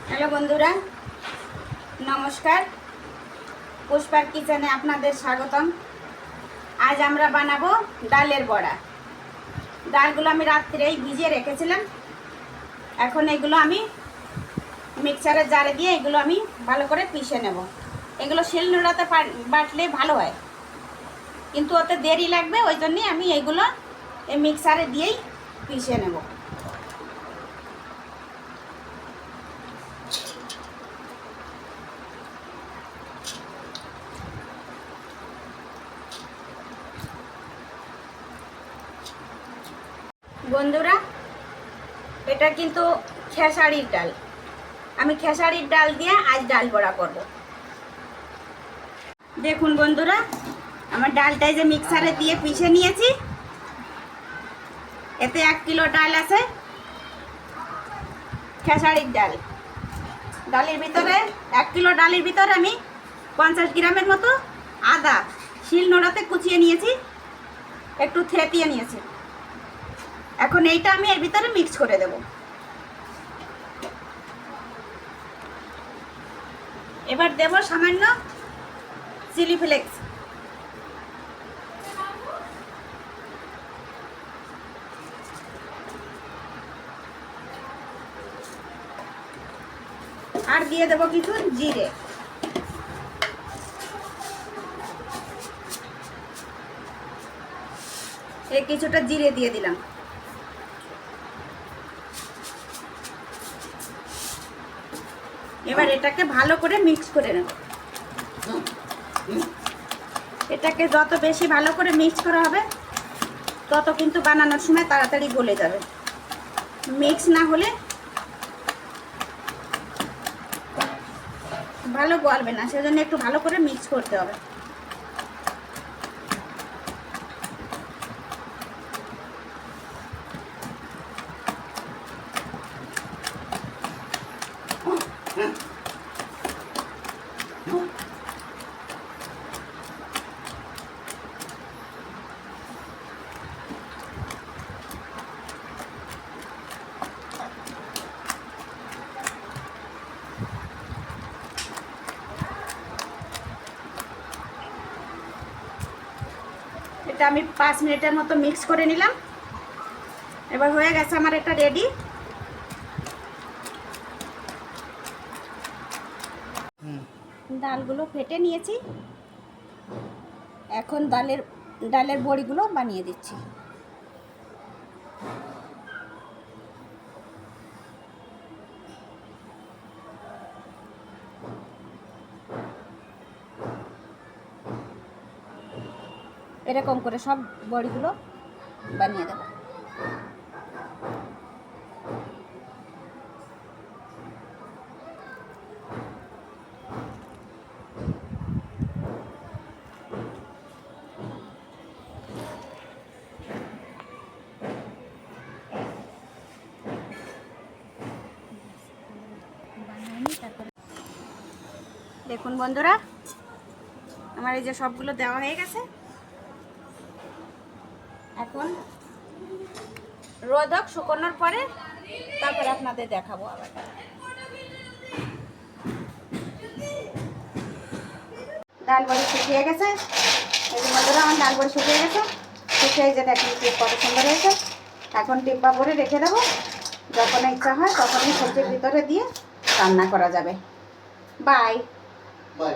Hello বন্ধুরা, নমস্কার। পুষ্পার কিচেনে আপনাদের স্বাগতম। আজ আমরা বানাবো ডালের বড়া। ডালগুলো আমি রাত্রেই ভিজিয়ে রেখেছিলাম। এখন এগুলো আমি মিক্সারের জারে দিয়ে এগুলো আমি ভালো করে পিষে নেব। এগুলো শিলনোড়াতে বাটলে ভালো হয়, কিন্তু ওতে দেরি লাগবে, ওই জন্যই আমি এগুলো এই মিক্সারে দিয়েই পিষে নেব। বন্ধুরা, এটা কিন্তু খেসারির ডাল। আমি খেসারির ডাল দিয়ে আজ ডাল বড়া করব। দেখুন বন্ধুরা, আমার ডালটাই যে মিক্সারে দিয়ে পিষে নিয়েছি। এতে 1 কিলো ডাল আছে, খেসারির ডাল। ডালের ভিতরে 1 কিলো ডালের ভিতরে আমি 50 গ্রামের মতো আদা শিলনোড়াতে কুচিয়ে নিয়েছি, একটু থেতিয়ে নিয়েছি। এখন এইটা আমি এর ভিতরে মিক্স করে দেব। এবার দেব সামান্য চিলি ফ্লেক্স। আর দিয়ে দেব কিছু জিরে। এই কিছুটা জিরে দিয়ে দিলাম। এবার এটাকে ভালো করে মিক্স করে নেব। এটাকে যত বেশি ভালো করে মিক্স করা হবে, তত কিন্তু বানানোর সময় তাড়াতাড়ি গলে যাবে। মিক্স না হলে ভালো গলবে না, সেজন্য একটু ভালো করে মিক্স করতে হবে। এটা আমি 5 মিনিটের মতো মিক্স করে নিলাম। এবার হয়ে গেছে আমার এটা রেডি। ডালগুলো ফেটে নিয়েছি, এখন ডালের বড়িগুলো বানিয়ে দিচ্ছি। এরকম করে সব বড়িগুলো বানিয়ে দেব। দেখুন বন্ধুরা, আমার এই যে সবগুলো দেওয়া হয়ে গেছে। এখন রোদক শুকানোর পরে তারপরে আপনাদের দেখাবো আবার। ডাল বড়ি শুকিয়ে গেছে। এই যে বন্ধুরা, আমার ডাল বড়ি শুকিয়ে গেছে। শুকিয়ে যে দেখুন কত সুন্দর হয়েছে। এখন টিপ্পা ভরে রেখে দেবো, যখন ইচ্ছা হয় তখনই সবজির ভিতরে দিয়ে রান্না করা যাবে। Bye bye.